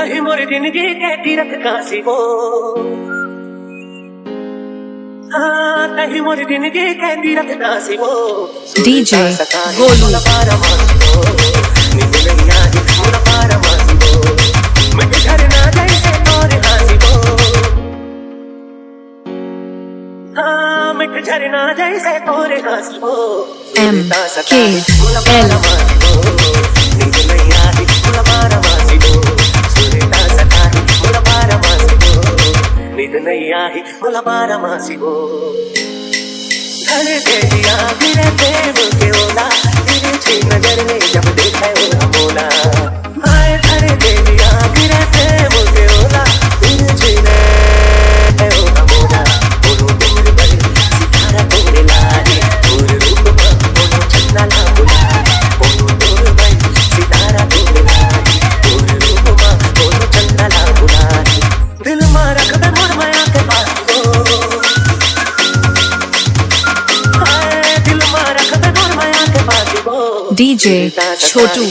तही मोर जिंदगी के तीरथ काशी वो, हाँ तही मोर जिंदगी के तीरथ काशी वो। डीजे गोलू मिठ झरना जैसे तोरे हंसी हो। MKL नींद नहीं आई बोला बारा मासी हो। घर दे दिया मेरे प्रेम के ओला, तेरी छी नजर में जब देखा वो बोला। हाय घर दे दिया मेरे प्रेम के ओला, तेरी छी नजर में बोला। बोलो दूर बड़ी सितारा तोरे लागे, तोरे रूप में बोलो चन्ना ला बुला। बोलो दूर बड़ी सितारा तोरे लागे, तोरे रूप में बोलो चन्ना ला बुला। दिल में रख दे मोर माया के पास वो, डीजे छोटू।